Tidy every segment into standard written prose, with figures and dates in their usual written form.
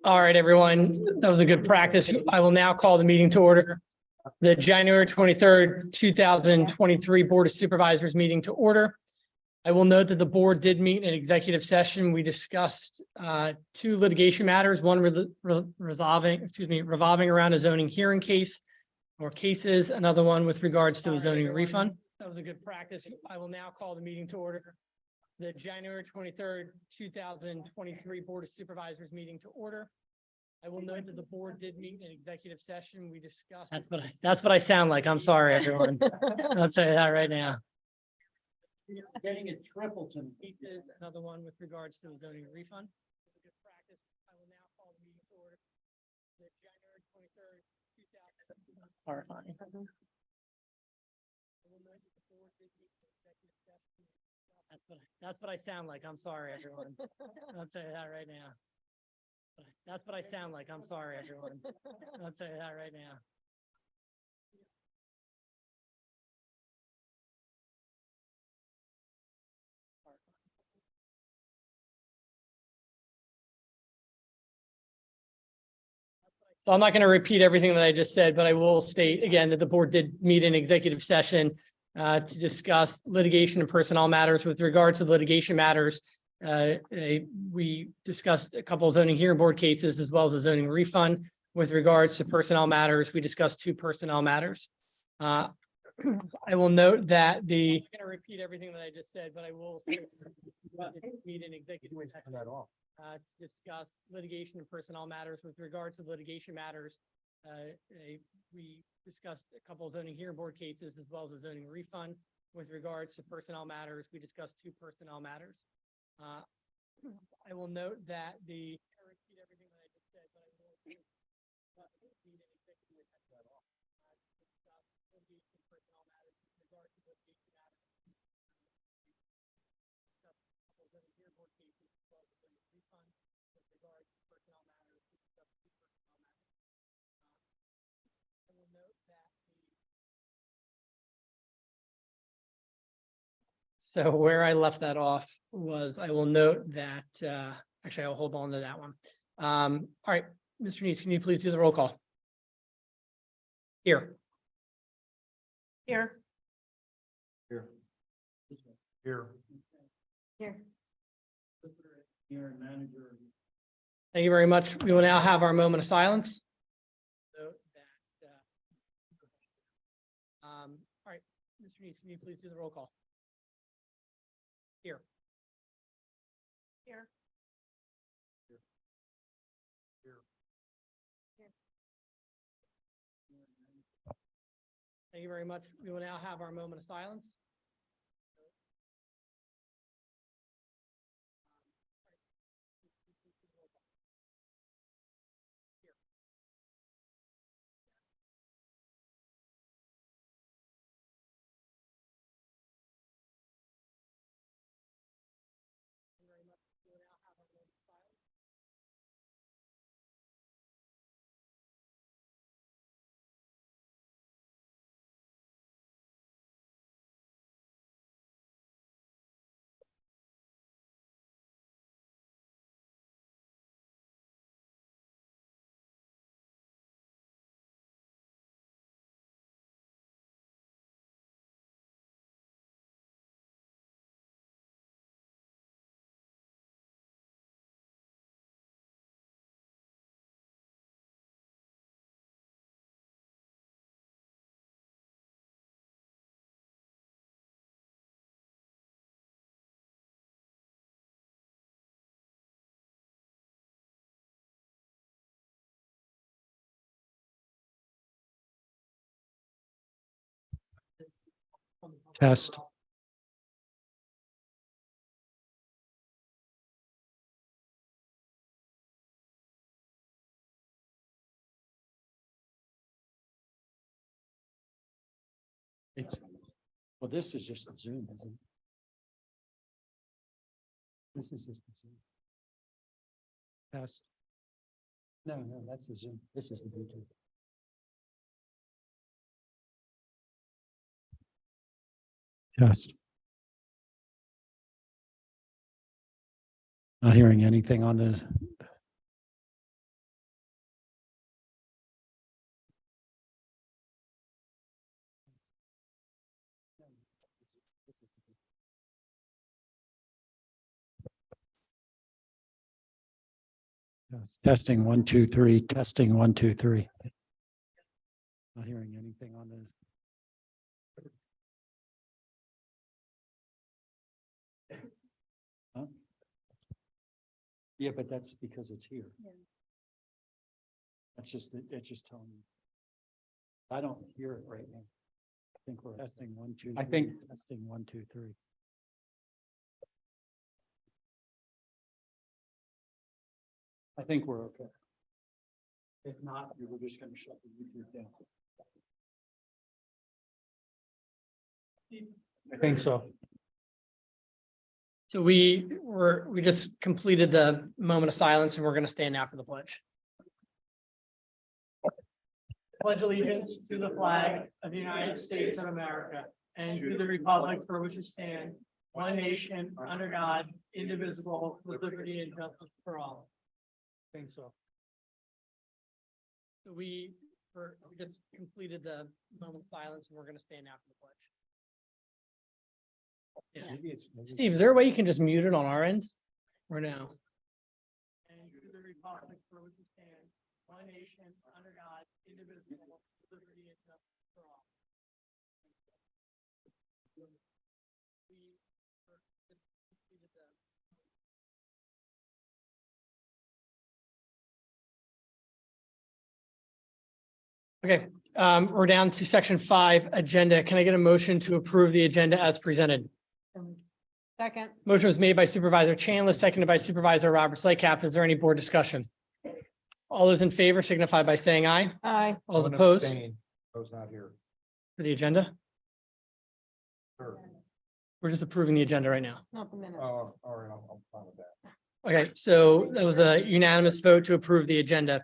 All right, everyone. That was a good practice. I will now call the meeting to order. The January 23rd, 2023 Board of Supervisors meeting to order. I will note that the board did meet in executive session. We discussed two litigation matters, one revolving around a zoning hearing case or cases, another one with regards to a zoning refund. That was a good practice. I will now call the meeting to order. The January 23rd, 2023 Board of Supervisors meeting to order. I will note that the board did meet in executive session. We discussed. That's what I sound like. I'm sorry, everyone. I'll tell you that right now. Getting a Tripleton. Another one with regards to the zoning refund. Good practice. I will now call the meeting to order. The January 23rd, 2000. Horrifying. That's what I sound like. I'm sorry, everyone. I'll tell you that right now. That's what I sound like. I'm sorry, everyone. I'll tell you that right now. So I'm not going to repeat everything that I just said, but I will state again that the board did meet in executive session to discuss litigation and personnel matters. With regards to litigation matters, we discussed a couple of zoning hearing board cases as well as a zoning refund. With regards to personnel matters, we discussed two personnel matters. I will note that I'm going to repeat everything that I just said, but I will say meet in executive session to discuss litigation and personnel matters. With regards to litigation matters, we discussed a couple of zoning hearing board cases as well as a zoning refund. With regards to personnel matters, we discussed two personnel matters. I will note that I'm going to repeat everything that I just said, but I will meet in executive session to discuss litigation and personnel matters. With regards to litigation matters, discuss a couple of zoning hearing board cases as well as a zoning refund. With regards to personnel matters, we discussed two personnel matters. I will note that so where I left that off was, I will note that, actually, I'll hold on to that one. All right, Mr. Neese, can you please do the roll call? Here. Here. Here. Here. Here. Here, manager. Thank you very much. We will now have our moment of silence. Note that, all right, Mr. Neese, can you please do the roll call? Here. Here. Thank you very much. We will now have our moment of silence. Test. Well, this is just the Zoom, isn't it? This is just the Zoom. Test. No, that's the Zoom. This is the YouTube. Test. Not hearing anything on the Testing 1, 2, 3, testing 1, 2, 3. Not hearing anything on the. Huh? Yeah, but that's because it's here. It's just telling me. I don't hear it right now. I think we're testing 1, 2. I think- testing 1, 2, 3. I think we're okay. If not, we were just going to shut the YouTube down. I think so. So we just completed the moment of silence and we're going to stand now for the pledge. Pledge allegiance to the flag of the United States of America and to the republic for which it stands, one nation, under God, indivisible, with liberty and justice for all. I think so. So we just completed the moment of silence and we're going to stand now for the pledge. Yeah. Steve, is there a way you can just mute it on our end? Or no? And to the republic for which it stands, one nation, under God, indivisible, with liberty and justice for all. Okay, we're down to section 5, agenda. Can I get a motion to approve the agenda as presented? Second. Motion was made by Supervisor Chandler, seconded by Supervisor Roberts Lightcap. Is there any board discussion? All those in favor signify by saying aye. Aye. All those opposed I was not here. for the agenda? Sure. We're just approving the agenda right now. Not the minute. Oh, all right, I'm fine with that. Okay, so that was a unanimous vote to approve the agenda.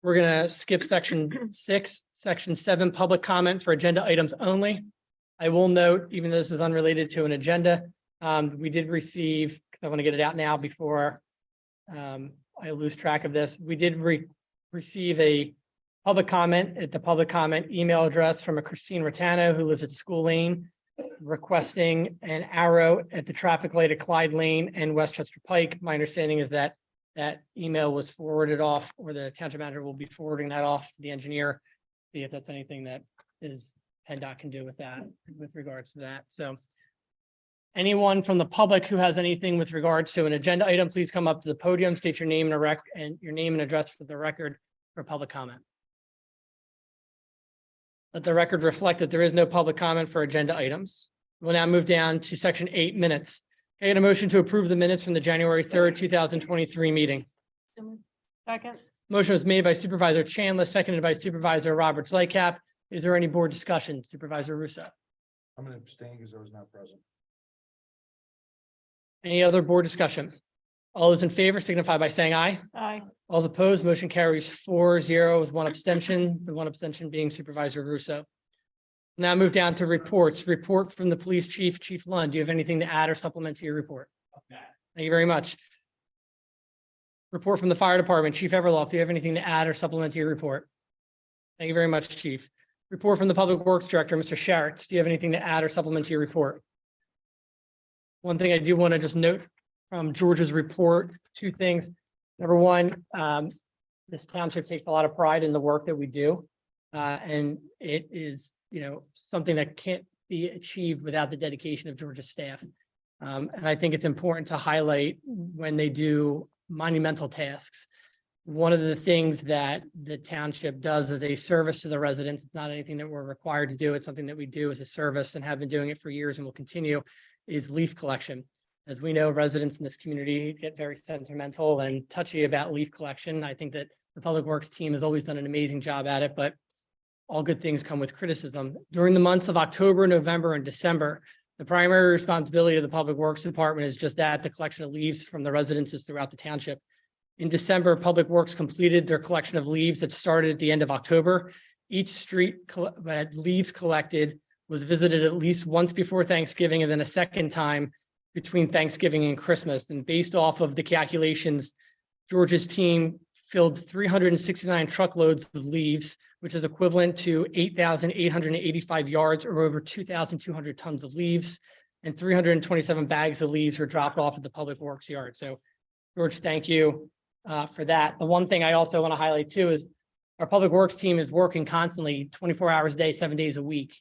We're gonna skip section 6, section 7, public comment for agenda items only. I will note, even though this is unrelated to an agenda, we did receive, because I want to get it out now before I lose track of this. We did receive a public comment at the public comment email address from a Christine Rotano who lives at School Lane, requesting an arrow at the traffic light at Clyde Lane and Westchester Pike. My understanding is that that email was forwarded off, or the township manager will be forwarding that off to the engineer. See if that's anything that is PennDOT can do with that, with regards to that. So anyone from the public who has anything with regards to an agenda item, please come up to the podium, state your name and your name and address for the record for public comment. Let the record reflect that there is no public comment for agenda items. We'll now move down to section 8, minutes. Can I get a motion to approve the minutes from the January 3rd, 2023 meeting? Second. Motion was made by Supervisor Chandler, seconded by Supervisor Roberts Lightcap. Is there any board discussion? Supervisor Russo? I'm going to abstain because I was not present. Any other board discussion? All those in favor signify by saying aye. Aye. All those opposed, motion carries 4-0 with one abstention, the one abstention being Supervisor Russo. Now move down to reports. Report from the police chief, Chief Lunn. Do you have anything to add or supplement to your report? Thank you very much. Report from the fire department, Chief Everlof. Do you have anything to add or supplement to your report? Thank you very much, Chief. Report from the Public Works Director, Mr. Sharretts. Do you have anything to add or supplement to your report? One thing I do want to just note from George's report, 2 things. Number one, this township takes a lot of pride in the work that we do. And it is, something that can't be achieved without the dedication of Georgia's staff. And I think it's important to highlight when they do monumental tasks. One of the things that the township does as a service to the residents, it's not anything that we're required to do. It's something that we do as a service and have been doing it for years and will continue, is leaf collection. As we know, residents in this community get very sentimental and touchy about leaf collection. I think that the Public Works team has always done an amazing job at it, but all good things come with criticism. During the months of October, November, and December, the primary responsibility of the Public Works Department is just that, the collection of leaves from the residences throughout the township. In December, Public Works completed their collection of leaves that started at the end of October. Each street that leaves collected was visited at least once before Thanksgiving and then a second time between Thanksgiving and Christmas. And based off of the calculations, George's team filled 369 truckloads of leaves, which is equivalent to 8,885 yards or over 2,200 tons of leaves, and 327 bags of leaves were dropped off at the Public Works yard. So George, thank you. for that. The one thing I also want to highlight too is our public works team is working constantly 24 hours a day, 7 days a week.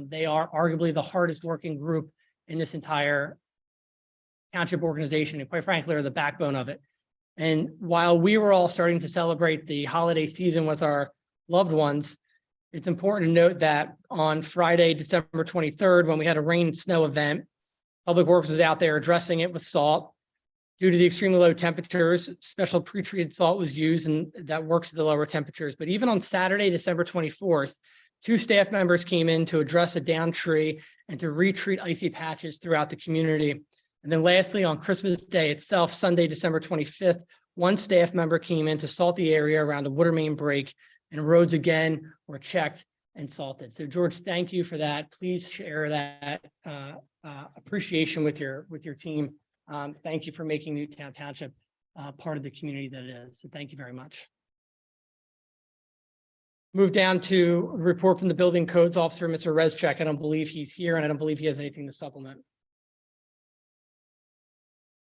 They are arguably the hardest working group in this entire township organization, and quite frankly, are the backbone of it. And while we were all starting to celebrate the holiday season with our loved ones, it's important to note that on Friday, December 23rd, when we had a rain and snow event, Public Works was out there addressing it with salt. Due to the extremely low temperatures, special pre-treated salt was used, and that works at the lower temperatures. But even on Saturday, December 24th, 2 staff members came in to address a downed tree and to retreat icy patches throughout the community. And then lastly, on Christmas Day itself, Sunday, December 25th, 1 staff member came in to salt the area around a water main break, and roads again were checked and salted. So George, thank you for that. Please share that appreciation with your team. Thank you for making Newtown Township part of the community that it is. So thank you very much. Move down to a report from the building codes officer, Mr. Rezcheck. I don't believe he's here, and I don't believe he has anything to supplement.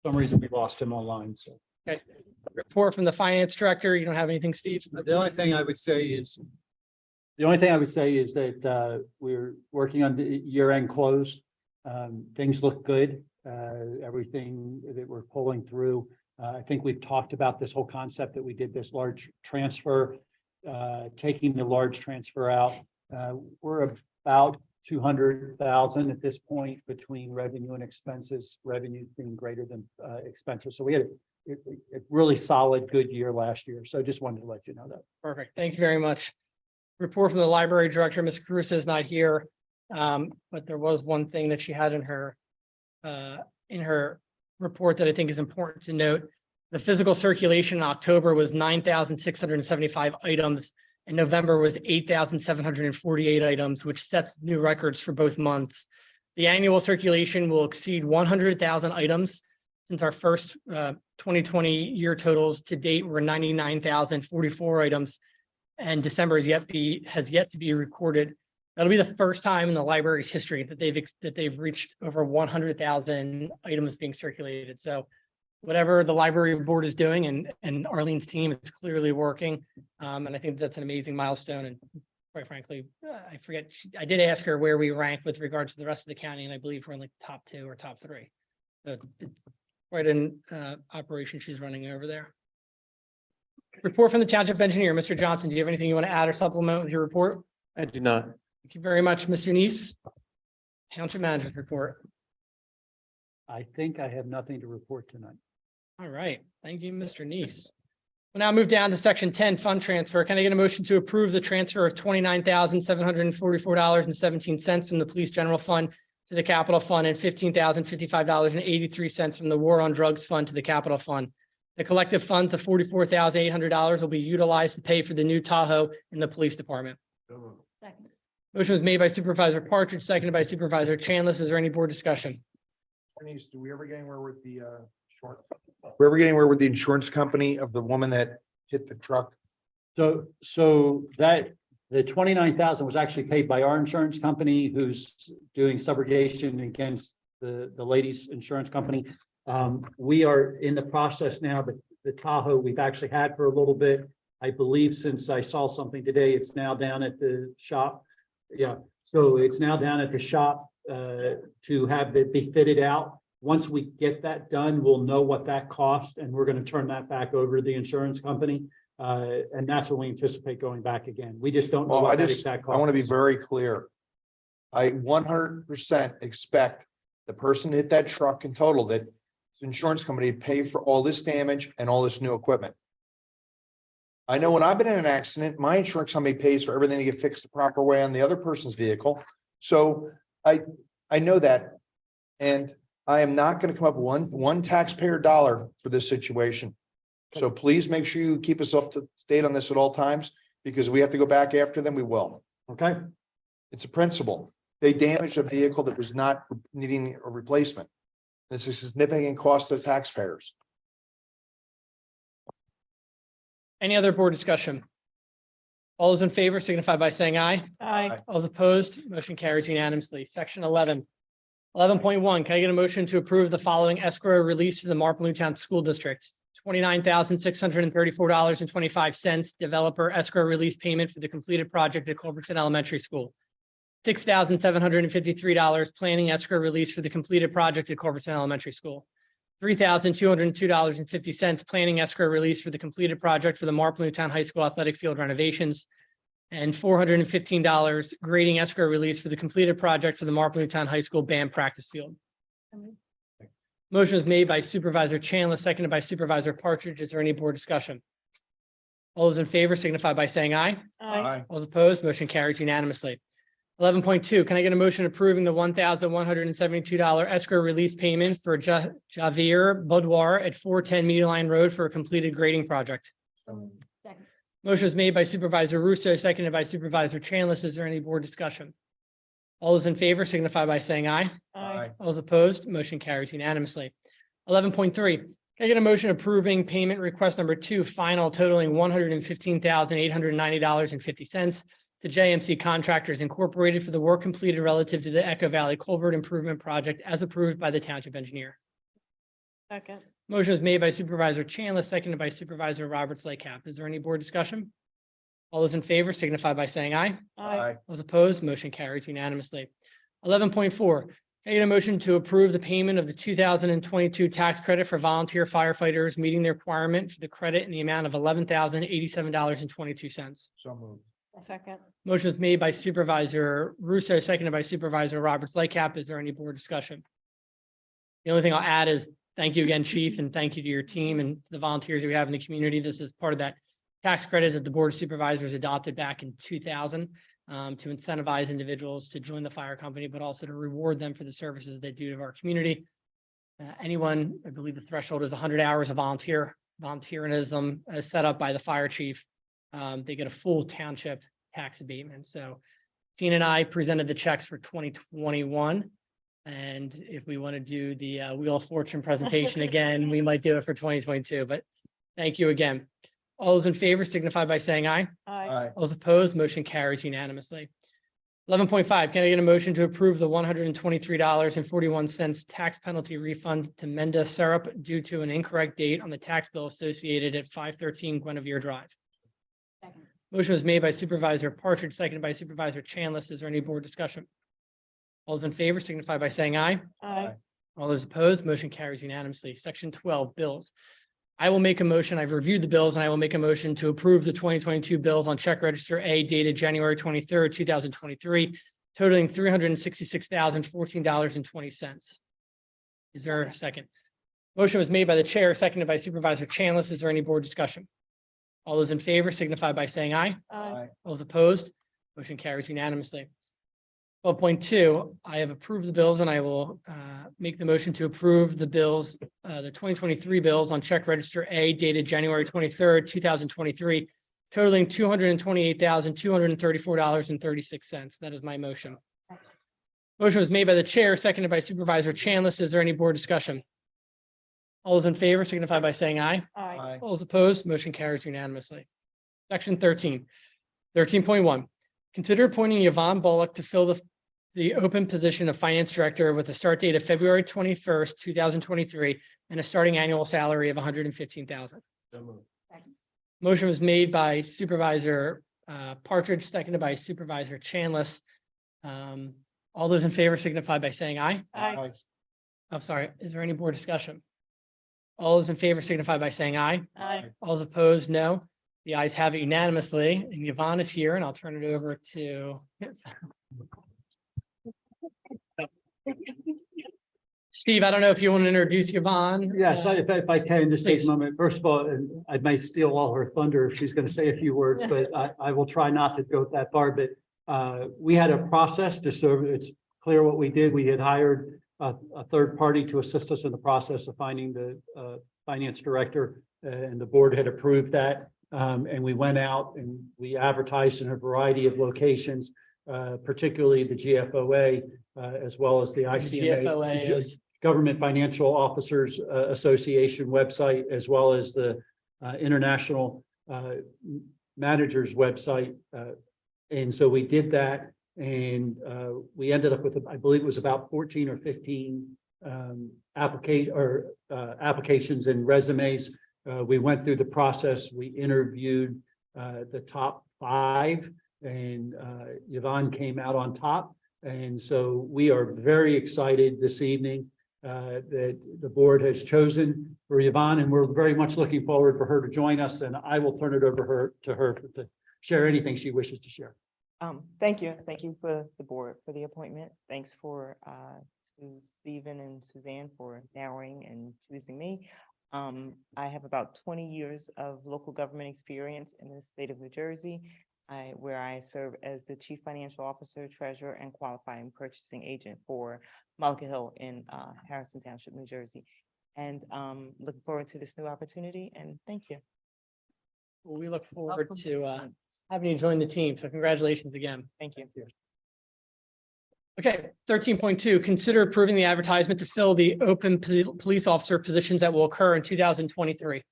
For some reason we lost him online, so. Okay. Report from the finance director. You don't have anything, Steve? The only thing I would say is that we're working on the year-end close. Things look good. Everything that we're pulling through. I think we've talked about this whole concept that we did this large transfer, taking the large transfer out. We're about 200,000 at this point between revenue and expenses, revenue being greater than expenses. So we had a really solid, good year last year. So I just wanted to let you know that. Perfect. Thank you very much. Report from the library director, Ms. Caruso is not here. But there was one thing that she had in her report that I think is important to note. The physical circulation in October was 9,675 items, and November was 8,748 items, which sets new records for both months. The annual circulation will exceed 100,000 items. Since our first 2020 year totals to date were 99,044 items, and December has yet to be recorded. That'll be the first time in the library's history that they've reached over 100,000 items being circulated. So whatever the library board is doing and Arlene's team is clearly working. And I think that's an amazing milestone. And quite frankly, I forget, I did ask her where we rank with regards to the rest of the county, and I believe we're in like top 2 or top 3. So it's quite an operation she's running over there. Report from the Township Engineer, Mr. Johnson. Do you have anything you want to add or supplement with your report? I do not. Thank you very much, Mr. Neese. Township Manager's report. I think I have nothing to report tonight. All right. Thank you, Mr. Neese. We'll now move down to section 10, fund transfer. Can I get a motion to approve the transfer of $29,744.17 from the police general fund to the capital fund and $15,055.83 from the war on drugs fund to the capital fund? The collective funds of $44,800 will be utilized to pay for the new Tahoe in the police department. Second. Motion was made by Supervisor Partridge, seconded by Supervisor Chanlis. Is there any board discussion? Denise, do we ever get anywhere with the short? We're ever getting anywhere with the insurance company of the woman that hit the truck? So that the 29,000 was actually paid by our insurance company, who's doing subrogation against the lady's insurance company. We are in the process now, but the Tahoe we've actually had for a little bit. I believe since I saw something today, it's now down at the shop. Yeah, so it's now down at the shop to have it be fitted out. Once we get that done, we'll know what that cost, and we're going to turn that back over to the insurance company. And that's when we anticipate going back again. We just don't know Well, what that exact cost. I want to be is. very clear. I 100% expect the person that hit that truck in total, that the insurance company pay for all this damage and all this new equipment. I know when I've been in an accident, my insurance company pays for everything to get fixed the proper way on the other person's vehicle. So I know that, and I am not going to come up with one taxpayer dollar for this situation. So please make sure you keep us up to date on this at all times, because we have to go back after them. We will. Okay. It's a principle. They damaged a vehicle that was not needing a replacement. It's a significant cost to taxpayers. Any other board discussion? All those in favor signify by saying aye. Aye. All those opposed, motion carries unanimously. Section 11. 11.1, can I get a motion to approve the following escrow release to the Marple Newtown School District? $29,634.25 developer escrow release payment for the completed project at Culbertson Elementary School. $6,753 planning escrow release for the completed project at Culbertson Elementary School. $3,202.50 planning escrow release for the completed project for the Marple Newtown High School athletic field renovations. And $415 grading escrow release for the completed project for the Marple Newtown High School band practice field. Motion was made by Supervisor Chandler, seconded by Supervisor Partridge. Is there any board discussion? All those in favor signify by saying aye. Aye. All those opposed, motion carries unanimously. 11.2, can I get a motion approving the $1,172 escrow release payment for Javier Boudoir at 410 Media Line Road for a completed grading project? Second. Motion was made by Supervisor Russo, seconded by Supervisor Chandler. Is there any board discussion? All those in favor signify by saying aye. Aye. All those opposed, motion carries unanimously. 11.3, can I get a motion approving payment request number 2, final totaling $115,890.50 to JMC Contractors Incorporated for the work completed relative to the Echo Valley Culvert Improvement Project as approved by the Township Engineer? Second. Motion was made by Supervisor Chandler, seconded by Supervisor Roberts Lakehap. Is there any board discussion? All those in favor signify by saying aye. Aye. Those opposed, motion carries unanimously. 11.4, can I get a motion to approve the payment of the 2022 tax credit for volunteer firefighters meeting the requirement for the credit in the amount of $11,087.22? So moved. Second. Motion was made by Supervisor Russo, seconded by Supervisor Roberts Lakehap. Is there any board discussion? The only thing I'll add is thank you again, Chief, and thank you to your team and the volunteers that we have in the community. This is part of that tax credit that the Board of Supervisors adopted back in 2000 to incentivize individuals to join the fire company, but also to reward them for the services they do to our community. Anyone, I believe the threshold is 100 hours of volunteerism as set up by the fire chief. They get a full township tax abatement. So Tina and I presented the checks for 2021. And if we want to do the Wheel of Fortune presentation again, we might do it for 2022, but thank you again. All those in favor signify by saying aye. Aye. All those opposed, motion carries unanimously. 11.5, can I get a motion to approve the $123.41 tax penalty refund to Menda Syrup due to an incorrect date on the tax bill associated at 513 Guinevere Drive? Second. Motion was made by Supervisor Partridge, seconded by Supervisor Chandler. Is there any board discussion? All those in favor signify by saying aye. Aye. All those opposed, motion carries unanimously. Section 12, bills. I will make a motion. I've reviewed the bills and I will make a motion to approve the 2022 bills on check register A dated January 23rd, 2023, totaling $366,014.20. Is there a second? Motion was made by the chair, seconded by Supervisor Chandler. Is there any board discussion? All those in favor signify by saying aye. Aye. All those opposed, motion carries unanimously. 12.2, I have approved the bills and I will make the motion to approve the bills, the 2023 bills on check register A dated January 23rd, 2023, totaling $228,234.36. That is my motion. Motion was made by the chair, seconded by Supervisor Chandler. Is there any board discussion? All those in favor signify by saying aye. Aye. All those opposed, motion carries unanimously. Section 13. 13.1. Consider appointing Yvonne Bullock to fill the open position of Finance Director with a start date of February 21st, 2023, and a starting annual salary of $115,000. Motion was made by Supervisor Partridge, seconded by Supervisor Chandler. All those in favor signify by saying aye. Aye. I'm sorry, is there any board discussion? All those in favor signify by saying aye. Aye. All those opposed, no. The ayes have it unanimously, and Yvonne is here, and I'll turn it over to. Steve, I don't know if you want to introduce Yvonne. Yes, if I can, just take Please. a moment. First of all, and I may steal all her thunder if she's going to say a few words, but I will try not to go that far. But we had a process to serve. It's clear what we did. We had hired a third party to assist us in the process of finding the finance director, and the board had approved that. And we went out and we advertised in a variety of locations, particularly the GFOA, as well as the ICMA, GFOA is Government Financial Officers Association website, as well as the International Managers website. And so we did that, and we ended up with, I believe it was about 14 or 15 applications and resumes. We went through the process. We interviewed the top 5, and Yvonne came out on top. And so we are very excited this evening that the board has chosen for Yvonne, and we're very much looking forward for her to join us. And I will turn it over to her to share anything she wishes to share. Thank you. Thank you for the board for the appointment. Thanks for to Stephen and Suzanne for narrowing and choosing me. I have about 20 years of local government experience in the state of New Jersey, where I serve as the Chief Financial Officer, Treasurer, and Qualifying Purchasing Agent for Mulligan Hill in Harrison Township, New Jersey. And looking forward to this new opportunity, and thank you. Well, we look forward to having you join the team. So congratulations again. Thank you. Okay, 13.2, consider approving the advertisement to fill the open police officer positions that will occur in 2023.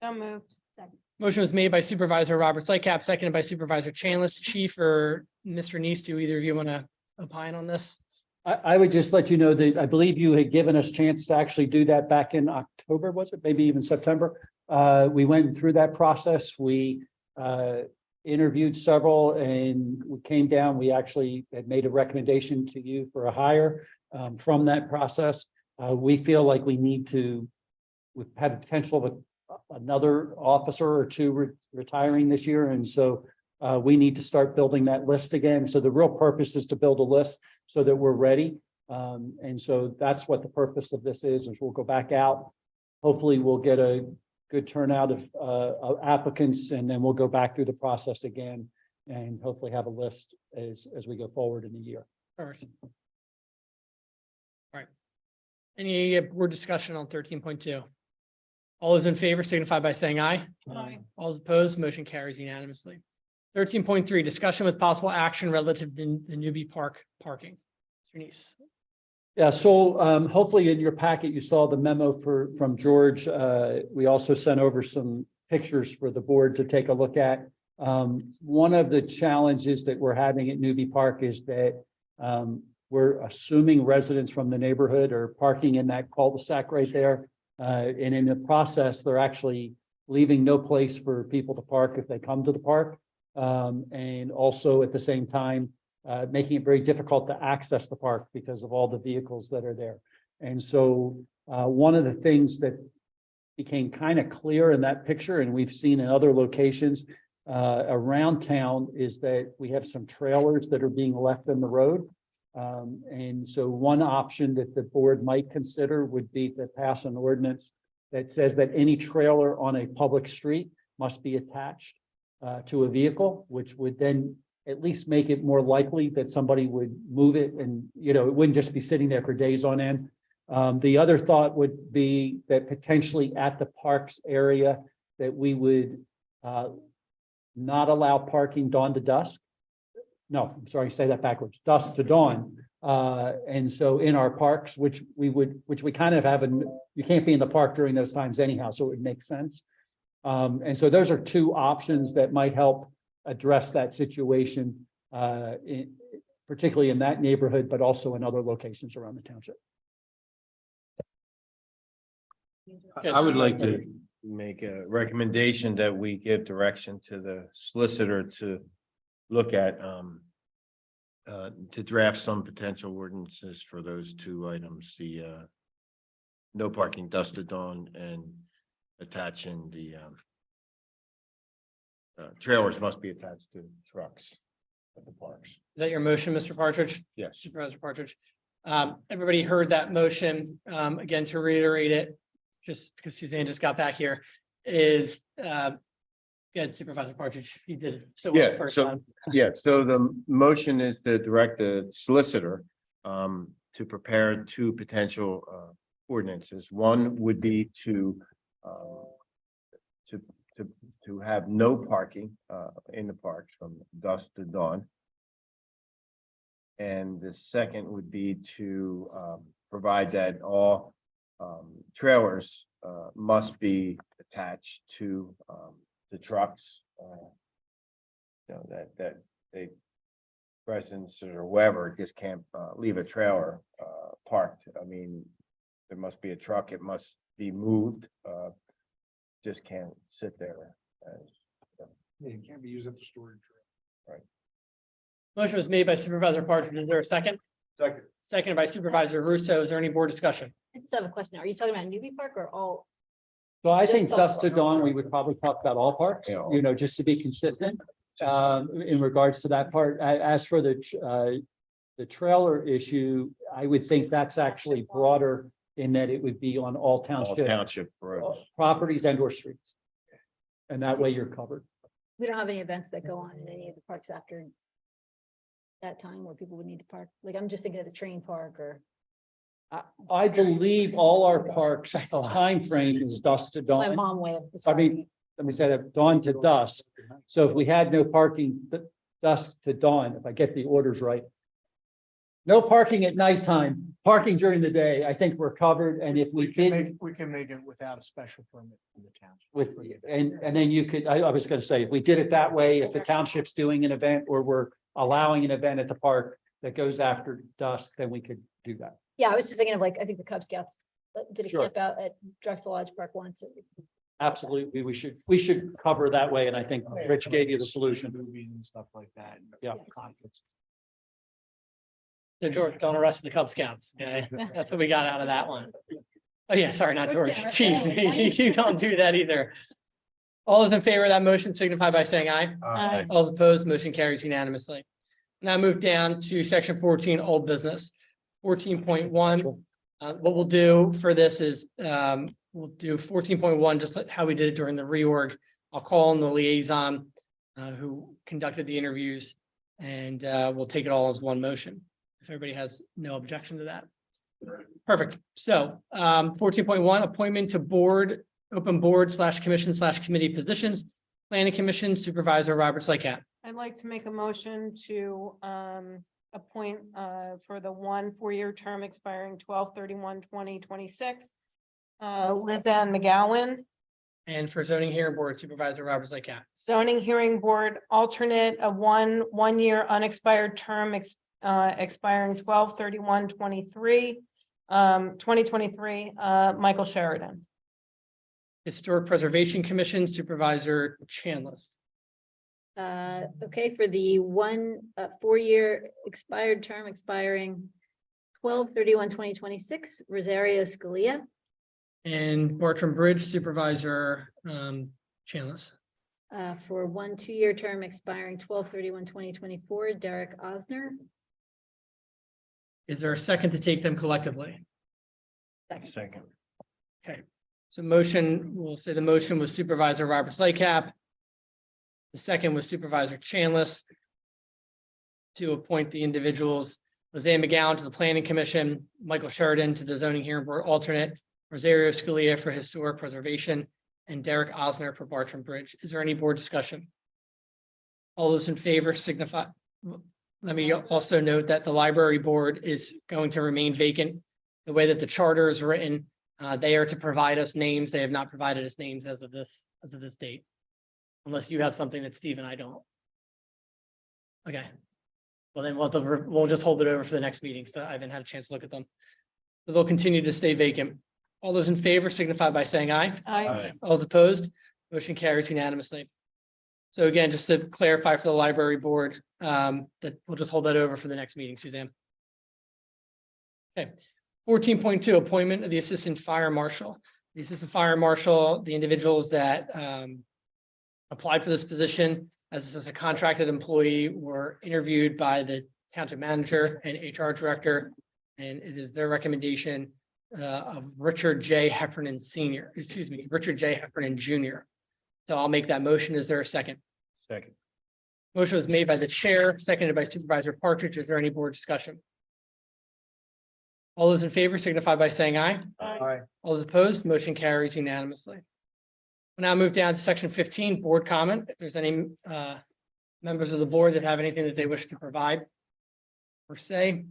So moved. Second. Motion was made by Supervisor Robert Sightcap, seconded by Supervisor Chanlis. Chief or Mr. Neese, do either of you want to opine on this? I would just let you know that I believe you had given us a chance to actually do that back in October, was it? Maybe even September. We went through that process. We interviewed several, and we came down. We actually had made a recommendation to you for a hire from that process. We feel like we need to, we've had the potential of another officer or two retiring this year. And so we need to start building that list again. So the real purpose is to build a list so that we're ready. And so that's what the purpose of this is we'll go back out. Hopefully we'll get a good turnout of applicants, and then we'll go back through the process again and hopefully have a list as we go forward in the year. First. All right. Any board discussion on 13.2? All those in favor signify by saying aye. Aye. All those opposed, motion carries unanimously. 13.3, discussion with possible action relative to the Newbie Park parking. Mr. Neese. Yeah, so hopefully in your packet, you saw the memo from George. We also sent over some pictures for the board to take a look at. One of the challenges that we're having at Newbie Park is that we're assuming residents from the neighborhood are parking in that cul-de-sac right there. And in the process, they're actually leaving no place for people to park if they come to the park. And also at the same time, making it very difficult to access the park because of all the vehicles that are there. And so one of the things that became kind of clear in that picture, and we've seen in other locations around town, is that we have some trailers that are being left in the road. And so one option that the board might consider would be to pass an ordinance that says that any trailer on a public street must be attached to a vehicle, which would then at least make it more likely that somebody would move it, and it wouldn't just be sitting there for days on end. The other thought would be that potentially at the parks area that we would not allow parking dawn to dusk. No, I'm sorry, say that backwards, dusk to dawn. And so in our parks, which we kind of have, you can't be in the park during those times anyhow, so it would make sense. And so those are two options that might help address that situation, particularly in that neighborhood, but also in other locations around the township. I would like to make a recommendation that we give direction to the solicitor to look at to draft some potential ordinances for those two items, the no parking dusk to dawn and attaching the trailers must be attached to trucks at the parks. Is that your motion, Mr. Partridge? Yes. Supervisor Partridge. Everybody heard that motion. Again, to reiterate it, just because Suzanne just got back here, is Supervisor Partridge, he did it so well the first time. So the motion is to direct the solicitor to prepare two potential ordinances. One would be to have no parking in the parks from dusk to dawn. And the second would be to provide that all trailers must be attached to the trucks. That they residents or whoever just can't leave a trailer parked. I mean, there must be a truck, it must be moved just can't sit there. It can't be used at the storage. Motion was made by Supervisor Partridge. Is there a second? Second. Seconded by Supervisor Russo. Is there any board discussion? I just have a question. Are you talking about Newbie Park or all? So I Just think talk dusk to about- dawn, we would probably talk about all parks, Yeah. you know, just to be consistent. In regards to that part, as for the trailer issue, I would think that's actually broader in that it would be on all All township township roads. properties and or streets. And that way you're covered. We don't have any events that go on in any of the parks after that time where people would need to park. Like, I'm just thinking of the train park or I believe all our parks, time frame is dusk to my dawn. mom way of I describing mean, let me say that dawn to dusk. So if we had no parking, dusk to dawn, if I get the orders right. No parking at nighttime, parking during the day, I think we're covered, and if we did We can make it without a special permit from the town. with, and then you could, I was gonna say, if we did it that way, if the township's doing an event or we're allowing an event at the park that goes after dusk, then we could do that. Yeah, I was just thinking of like, I think the Cub Scouts did a Sure. camp out at Drexel Lodge Park once. Absolutely, we should cover that way, and I think Rich gave you the solution. Movies and stuff like that. Yeah. Conflicts. So George, don't arrest the Cub Scouts. Okay, that's what we got out of that one. Oh, yeah, sorry, not George, Chief. You don't do that either. All those in favor of that motion signify by saying aye. Aye. All those opposed, motion carries unanimously. Now move down to section 14, old business. 14.1. What we'll do for this is, we'll do 14.1, just like how we did it during the reorg. I'll call on the liaison who conducted the interviews, and we'll take it all as one motion. If everybody has no objection to that. Perfect. So 14.1, appointment to board, open board / commission / committee positions. Planning Commission Supervisor Robert Slykat. I'd like to make a motion to appoint for the 1 4-year term expiring 12/31/2026. Lizanne McGowan, And for zoning hearing board Supervisor Robert Slykat. zoning hearing board alternate, a 1-year unexpired term expiring 12/31/2023. 2023, Michael Sheridan. Historic Preservation Commission Supervisor Chanlis. Okay, for the 4-year expired term expiring 12/31/2026, Rosario Scalia. And Bartram Bridge Supervisor Chanlis. For 1 2-year term expiring 12/31/2024, Derek Osner. Is there a second to take them collectively? Second. So motion, we'll say the motion was Supervisor Robert Slykat. The second was Supervisor Chanlis to appoint the individuals, Lizanne McGowan to the Planning Commission, Michael Sheridan to the Zoning Hearing Board alternate, Rosario Scalia for Historic Preservation, and Derek Osner for Bartram Bridge. Is there any board discussion? All those in favor signify. Let me also note that the library board is going to remain vacant. The way that the charter is written, they are to provide us names. They have not provided us names as of this date. Unless you have something that Steve and I don't. Okay. Well, then we'll just hold it over for the next meeting. So I haven't had a chance to look at them. So they'll continue to stay vacant. All those in favor signify by saying aye. Aye. All those opposed, motion carries unanimously. So again, just to clarify for the library board, that we'll just hold that over for the next meeting, Suzanne. Okay, 14.2, appointment of the Assistant Fire Marshal. The Assistant Fire Marshal, the individuals that applied for this position as a contracted employee were interviewed by the Township Manager and HR Director. And it is their recommendation of Richard J. Heffernan Senior, Richard J. Heffernan Jr. So I'll make that motion. Is there a second? Second. Motion was made by the chair, seconded by Supervisor Partridge. Is there any board discussion? All those in favor signify by saying aye. Aye. All those opposed, motion carries unanimously. We'll now move down to section 15, board comment. If there's any members of the board that have anything that they wish to provide or say.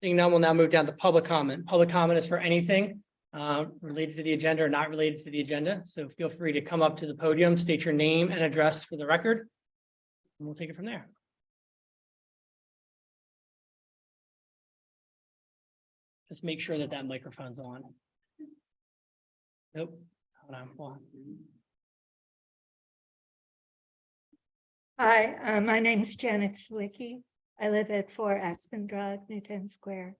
Seeing none, we'll now move down to public comment. Public comment is for anything related to the agenda or not related to the agenda. So feel free to come up to the podium, state your name and address for the record. And we'll take it from there. Just make sure that that microphone's on. Nope. Hold on, hold on. Hi, my name is Janet Sawicki. I live at 4 Aspen Drive, Newtown Square.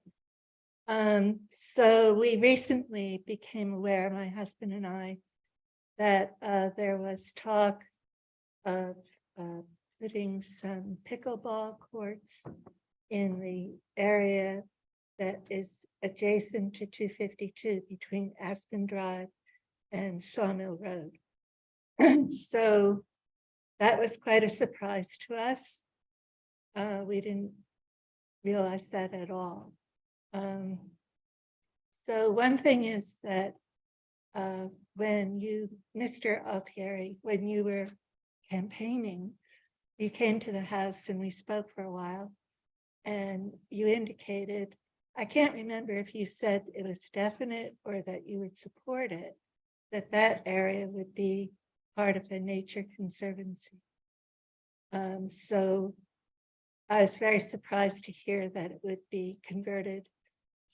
So we recently became aware, my husband and I, that there was talk of putting some pickleball courts in the area that is adjacent to 252 between Aspen Drive and Sawmill Road. So that was quite a surprise to us. We didn't realize that at all. So one thing is that when you, Mr. Altieri, when you were campaigning, you came to the house and we spoke for a while, and you indicated, I can't remember if you said it was definite or that you would support it, that area would be part of a nature conservancy. So I was very surprised to hear that it would be converted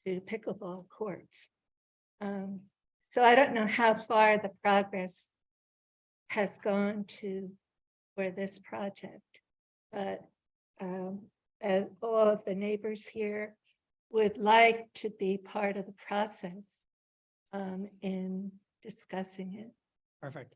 to pickleball courts. So I don't know how far the progress has gone to for this project, but as all of the neighbors here would like to be part of the process in discussing it. Perfect.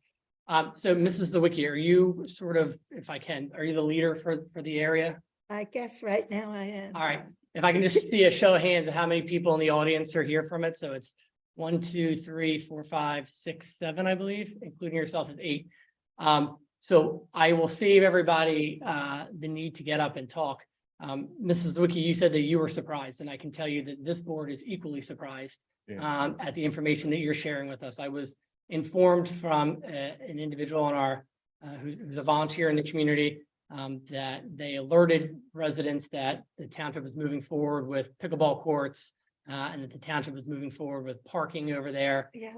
So Mrs. Zawicki, are you sort of, if I can, are you the leader for the area? I guess right now I am. All right, if I can just see a show of hands of how many people in the audience are here from it. So it's 1, 2, 3, 4, 5, 6, 7, I believe, including yourself is 8. So I will save everybody the need to get up and talk. Mrs. Zawicki, you said that you were surprised, and I can tell you that this board is equally surprised at the information that you're sharing with us. I was informed from an individual on our who's a volunteer in the community that they alerted residents that the township was moving forward with pickleball courts and that the township was moving forward with parking over there. Yeah.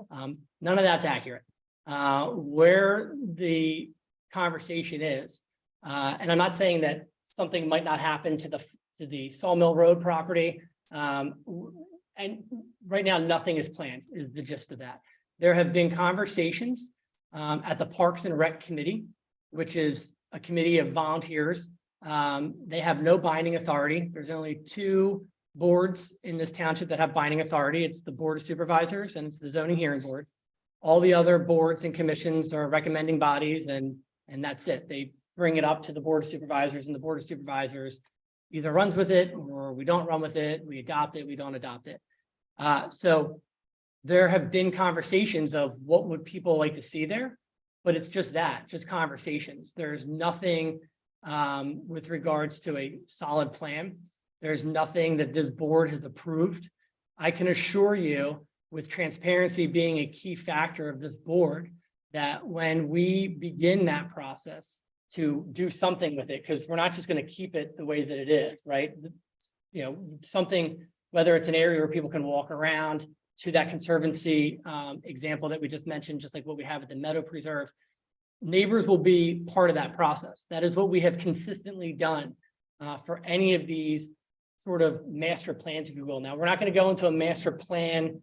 None of that's accurate. Where the conversation is, and I'm not saying that something might not happen to the Sawmill Road property. And right now, nothing is planned, is the gist of that. There have been conversations at the Parks and Rec Committee, which is a committee of volunteers. They have no binding authority. There's only 2 boards in this township that have binding authority. It's the Board of Supervisors and it's the Zoning Hearing Board. All the other boards and commissions are recommending bodies, and that's it. They bring it up to the Board of Supervisors, and the Board of Supervisors either runs with it or we don't run with it. We adopt it, we don't adopt it. So there have been conversations of what would people like to see there, but it's just that, just conversations. There's nothing with regards to a solid plan. There's nothing that this board has approved. I can assure you, with transparency being a key factor of this board, that when we begin that process to do something with it, because we're not just going to keep it the way that it is, right? You know, something, whether it's an area where people can walk around, to that conservancy example that we just mentioned, just like what we have at the Meadow Preserve, neighbors will be part of that process. That is what we have consistently done for any of these sort of master plans, if you will. Now, we're not going to go into a master plan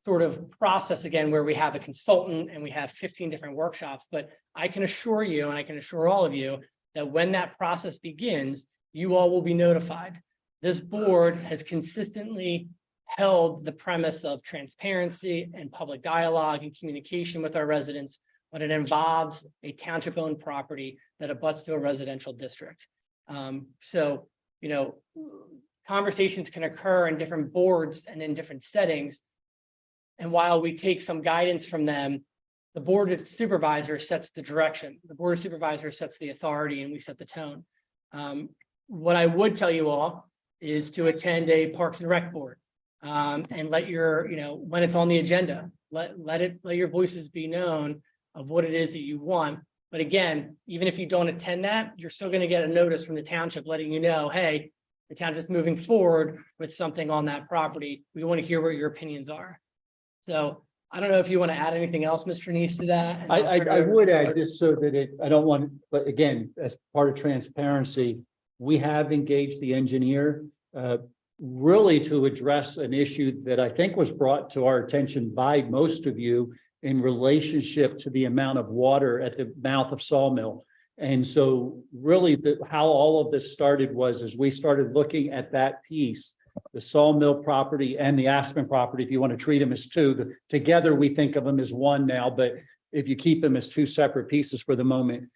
sort of process again, where we have a consultant and we have 15 different workshops, but I can assure you, and I can assure all of you, that when that process begins, you all will be notified. This board has consistently held the premise of transparency and public dialogue and communication with our residents when it involves a township-owned property that abuts to a residential district. So, you know, conversations can occur in different boards and in different settings. And while we take some guidance from them, the Board of Supervisors sets the direction. The Board of Supervisors sets the authority, and we set the tone. What I would tell you all is to attend a Parks and Rec board. And let your, you know, when it's on the agenda, let your voices be known of what it is that you want. But again, even if you don't attend that, you're still going to get a notice from the township letting you know, hey, the township is moving forward with something on that property. We want to hear what your opinions are. So I don't know if you want to add anything else, Mr. Neese, to that. And I'll turn it I over would to- add, just so that I don't want, but again, as part of transparency, we have engaged the engineer really to address an issue that I think was brought to our attention by most of you in relationship to the amount of water at the mouth of Sawmill. And so really how all of this started was as we started looking at that piece, the Sawmill property and the Aspen property, if you want to treat them as two, together we think of them as one now, but if you keep them as two separate pieces for the moment,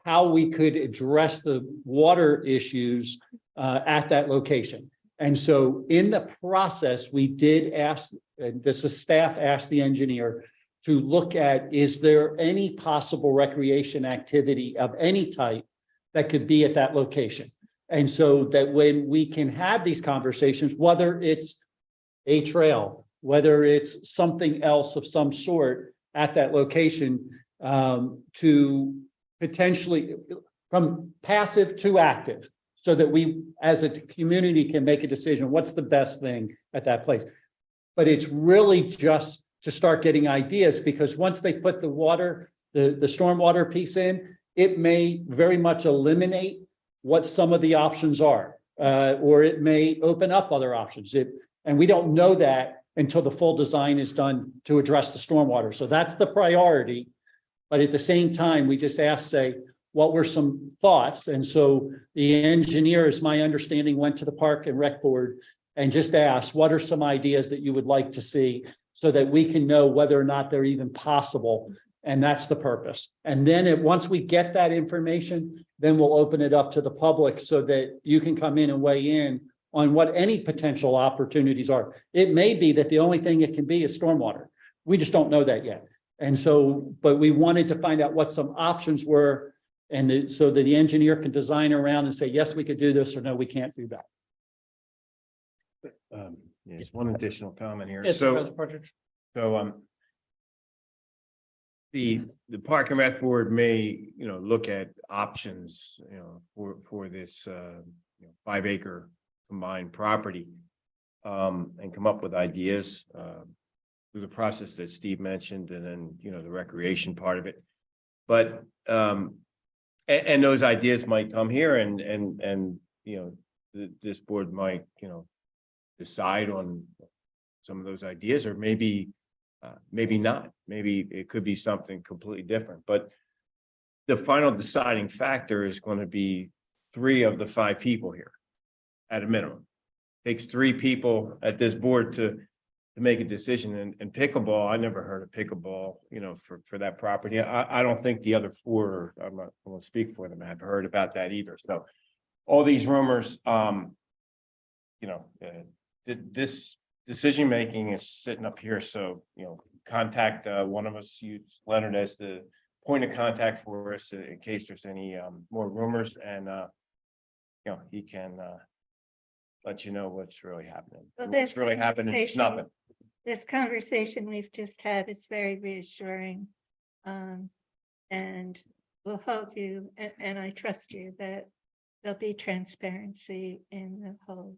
how we could address the water issues at that location. And so in the process, we did ask, this is staff asked the engineer to look at, is there any possible recreation activity of any type that could be at that location? And so that when we can have these conversations, whether it's a trail, whether it's something else of some sort at that location, to potentially from passive to active, so that we as a community can make a decision, what's the best thing at that place. But it's really just to start getting ideas, because once they put the water, the stormwater piece in, it may very much eliminate what some of the options are, or it may open up other options. And we don't know that until the full design is done to address the stormwater. So that's the priority. But at the same time, we just asked, say, what were some thoughts? And so the engineer, as my understanding, went to the Park and Rec Board and just asked, what are some ideas that you would like to see so that we can know whether or not they're even possible? And that's the purpose. And then once we get that information, then we'll open it up to the public so that you can come in and weigh in on what any potential opportunities are. It may be that the only thing it can be is stormwater. We just don't know that yet. And so, but we wanted to find out what some options were, and so that the engineer can design around and say, yes, we could do this, or no, we can't do that. Just one additional comment here. Yes, So, Supervisor Partridge. so, the Park and Rec Board may, look at options, for this, 5-acre combined property, and come up with ideas, through the process that Steve mentioned, and then, the recreation part of it. But, and those ideas might come here and, this board might, decide on some of those ideas, or maybe not. Maybe it could be something completely different, but the final deciding factor is going to be 3 of the 5 people here at a minimum. Takes 3 people at this board to make a decision. And pickleball, I never heard of pickleball, for that property. I don't think the other 4, I'm not going to speak for them, have heard about that either. So all these rumors, this decision-making is sitting up here. So, contact one of us, use Leonard as the point of contact for us in case there's any more rumors, and he can let you know what's really happening. Well, What's really happening is nothing. This conversation we've just had is very reassuring. And we'll hope you, and I trust you, that there'll be transparency in the whole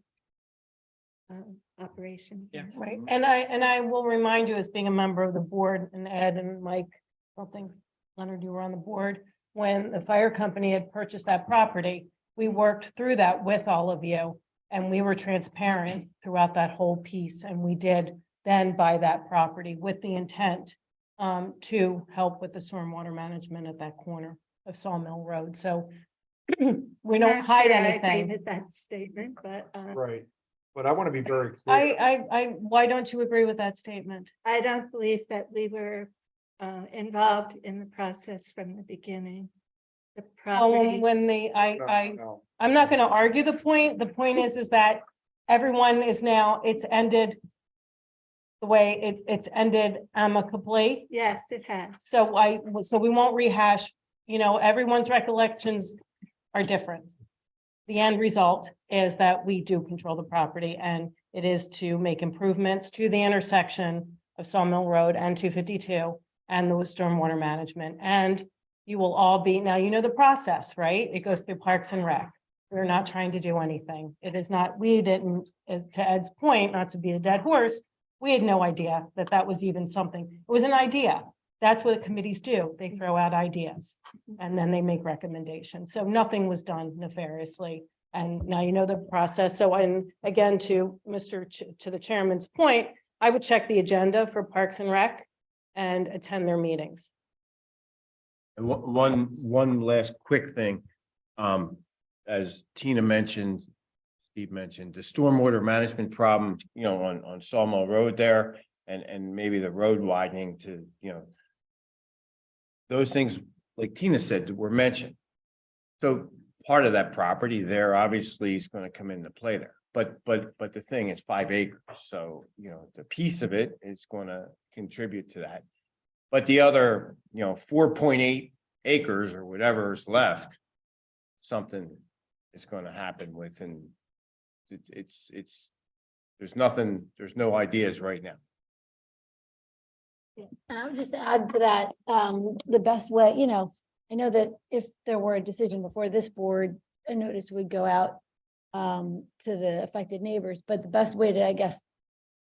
operation. Yeah. Right, and I will remind you, as being a member of the board, and Ed and Mike, I don't think, Leonard, you were on the board, when the fire company had purchased that property, we worked through that with all of you, and we were transparent throughout that whole piece, and we did then buy that property with the intent to help with the stormwater management at that corner of Sawmill Road. So we don't Not hide sure I agree anything. with that statement, but Right, but I want to be very clear. Why don't you agree with that statement? I don't believe that we were involved in the process from the beginning. The Well, property, when No. I'm not going to argue the point. The point is that everyone is now, it's ended the way it's ended amicably. yes, it has. So we won't rehash, everyone's recollections are different. The end result is that we do control the property, and it is to make improvements to the intersection of Sawmill Road and 252 and the stormwater management. And you will all be, now you know the process, right? It goes through Parks and Rec. We're not trying to do anything. It is not, we didn't, as to Ed's point, not to be a dead horse, we had no idea that that was even something. It was an idea. That's what committees do. They throw out ideas and then they make recommendations. So nothing was done nefariously. And now you know the process. So, and again, to the chairman's point, I would check the agenda for Parks and Rec and attend their meetings. And one last quick thing. As Tina mentioned, Steve mentioned, the stormwater management problem, on Sawmill Road there, and maybe the road widening to, those things, like Tina said, were mentioned. So part of that property there obviously is going to come into play there. But the thing is 5 acres. So, the piece of it is going to contribute to that. But the other, 4.8 acres or whatever is left, something is going to happen with, and there's no ideas right now. Yeah, and I would just add to that, the best way, I know that if there were a decision before this board, a notice would go out to the affected neighbors, but the best way to, I guess,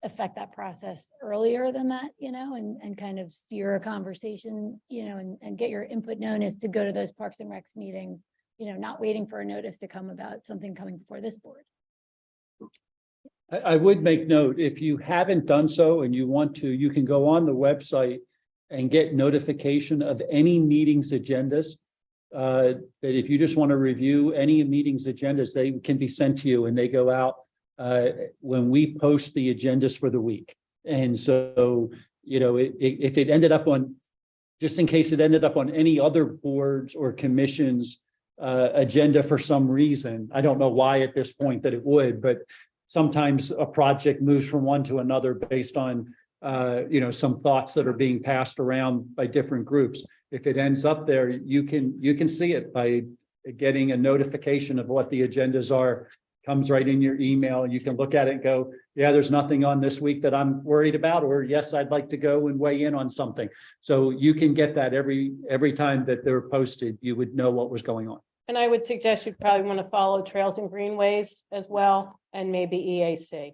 affect that process earlier than that, and kind of steer a conversation, and get your input known is to go to those Parks and Recs meetings, not waiting for a notice to come about something coming before this board. I would make note, if you haven't done so and you want to, you can go on the website and get notification of any meetings agendas. That if you just want to review any meetings agendas, they can be sent to you and they go out when we post the agendas for the week. And so, if it ended up on, just in case it ended up on any other boards or commissions agenda for some reason, I don't know why at this point that it would, but sometimes a project moves from one to another based on, some thoughts that are being passed around by different groups. If it ends up there, you can see it by getting a notification of what the agendas are, comes right in your email, and you can look at it and go, yeah, there's nothing on this week that I'm worried about, or yes, I'd like to go and weigh in on something. So you can get that every time that they're posted, you would know what was going on. And I would suggest you probably want to follow Trails and Greenways as well, and maybe EAC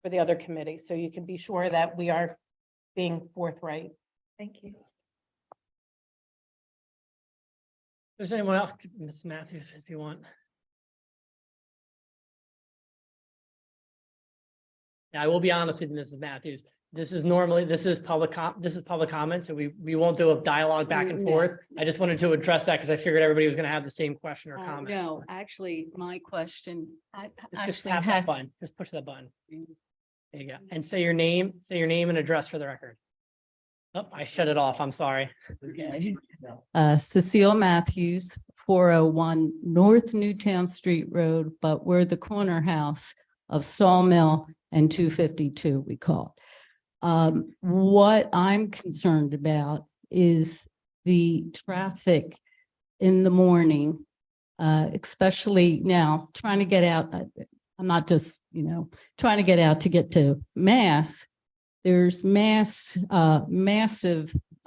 for the other committees, so you can be sure that we are being forthright. Thank you. There's anyone else, Ms. Matthews, if you want. Yeah, I will be honest with you, Mrs. Matthews. This is public comment, so we won't do a dialogue back and No. forth. I just wanted to address that because I figured everybody was going to have the same question or comment. No, actually, my question, Just actually tap that has. button. Just push that button. There you go. And say your name and address for the record. Oh, I shut it off. I'm sorry. Cecile Matthews, 401 North Newtown Street Road, but we're the corner house of Sawmill and 252, we call it. What I'm concerned about is the traffic in the morning, especially now trying to get out. I'm not just, trying to get out to get to Mass. There's massive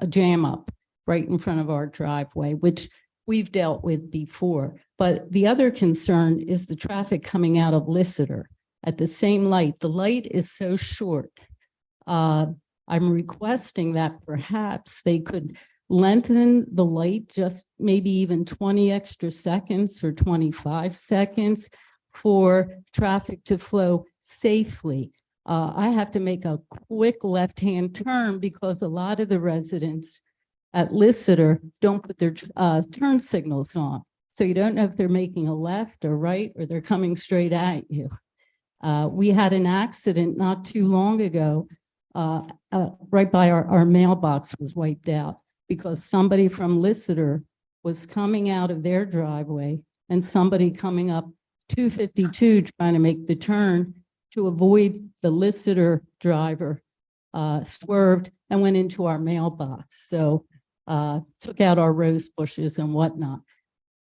jam up right in front of our driveway, which we've dealt with before. But the other concern is the traffic coming out of Lissitor at the same light. The light is so short. I'm requesting that perhaps they could lengthen the light just maybe even 20 extra seconds or 25 seconds for traffic to flow safely. I have to make a quick left-hand turn because a lot of the residents at Lissitor don't put their turn signals on. So you don't know if they're making a left or right, or they're coming straight at you. We had an accident not too long ago, right by our mailbox was wiped out because somebody from Lissitor was coming out of their driveway and somebody coming up 252 trying to make the turn to avoid the Lissitor driver swerved and went into our mailbox. So took out our rose bushes and whatnot.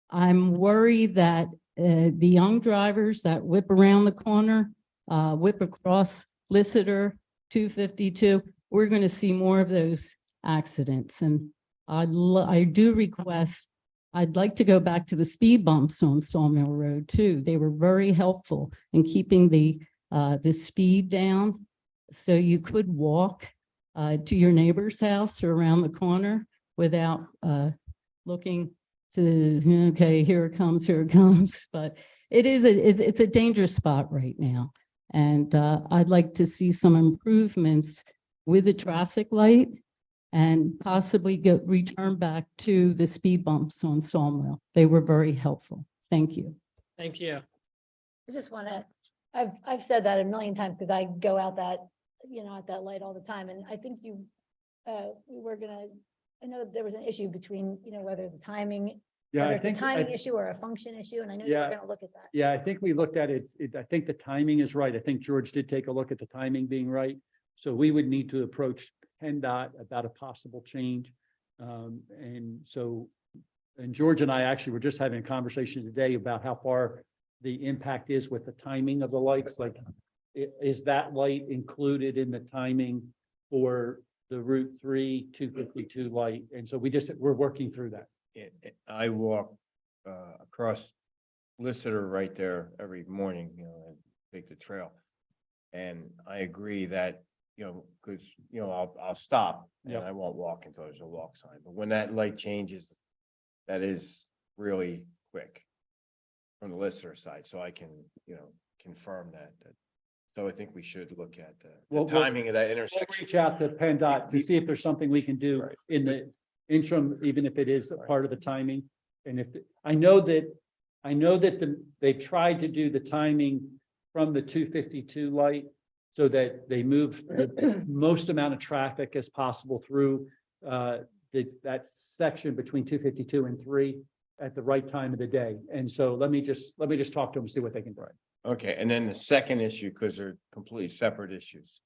I'm worried that the young drivers that whip around the corner, whip across Lissitor 252, we're going to see more of those accidents. And I do request, I'd like to go back to the speed bumps on Sawmill Road too. They were very helpful in keeping the speed down. So you could walk to your neighbor's house or around the corner without looking to, okay, here it comes. But it's a dangerous spot right now. And I'd like to see some improvements with the traffic light and possibly return back to the speed bumps on Sawmill. They were very helpful. Thank you. Thank you. I just want to, I've said that a million times because I go out that, at that light all the time. And I think we were gonna, I know there was an issue between, whether the timing, Yeah, whether I it's a think, timing issue or a function issue. And I know you were Yeah. gonna look at that. yeah, I think we looked at it. I think the timing is right. I think George did take a look at the timing being right. So we would need to approach PennDOT about a possible change. And George and I actually were just having a conversation today about how far the impact is with the timing of the lights. Like, is that light included in the timing for the Route 3 252 light? And so we're working through that. I walk across Lister right there every morning, and take the trail. And I agree that, because, I'll stop and Yep. I won't walk until there's a walk sign. But when that light changes, that is really quick from the Lister side. So I can, confirm that. So I think we should look at the We'll- timing of that We'll intersection. reach out to PennDOT to see if there's something we can do Right. in the interim, even if it is a part of the timing. And if, I know that they've tried to do the timing from the 252 light so that they move the most amount of traffic as possible through that section between 252 and 3 at the right time of the day. And so let me just talk to them, see what they can do. Okay, and then the second issue, because they're completely separate issues,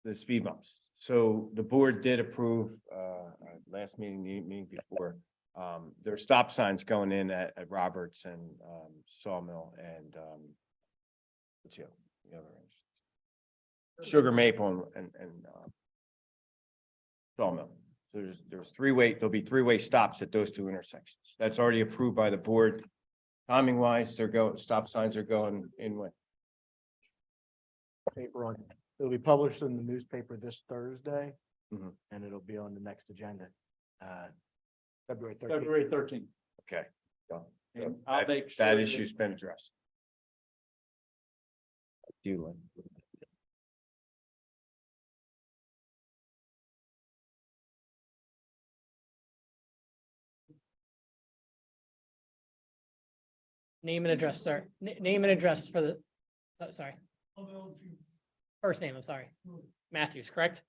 the speed bumps. So the board did approve, last meeting, the meeting before, there are stop signs going in at Roberts and, Sawmill and, what's the other one? Sugar Maple and Sawmill. So there's there'll be three-way stops at those two intersections. That's already approved by the board. Timing wise, stop signs are going in when? Paper on, it'll be published in the newspaper this Thursday. Mhm. And it'll be on the next agenda, February 13th. February 13th. Okay. done. So And I'll that- make sure That that- issue's been addressed. Do you, Lynn? Name and address, sir. Name and address for the, sorry. First name, I'm sorry. Matthews, correct?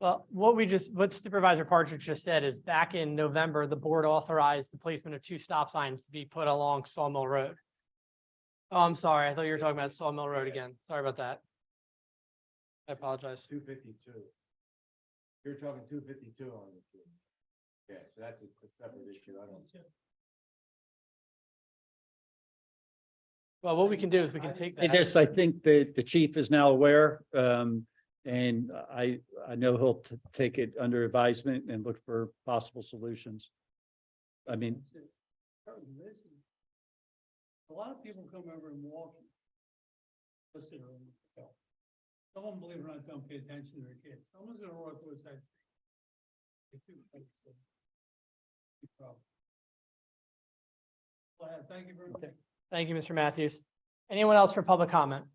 Well, what Supervisor Partridge just said is back in November, the board authorized the placement of 2 stop signs to be put along Sawmill Road. Oh, I'm sorry. I thought you were talking about Sawmill Road again. Sorry about that. I apologize. 252. You're talking 252 on the two. Yeah, so that's a separate issue. I don't. Well, what we can do is we can take that. I think that the chief is now aware, and I know he'll take it under advisement and look for possible solutions. I mean, a lot of people come over and walk. Listen, someone, believe it or not, don't pay attention to their kids. Someone's gonna walk towards that. Thank you very much. Thank you, Mr. Matthews. Anyone else for public comment?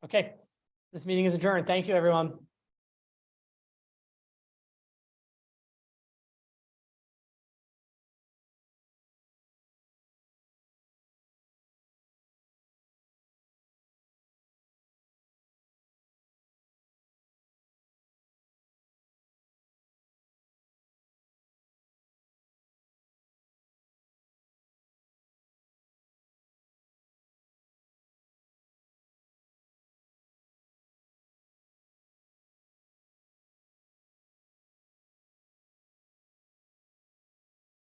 Okay, this meeting is adjourned. Thank you, everyone.